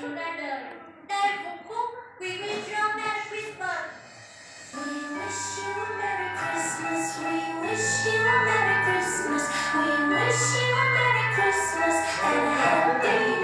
together. Đây một khúc We Wish You a Merry Christmas. We wish you a Merry Christmas. We wish you a Merry Christmas. We wish you a Merry Christmas and a Happy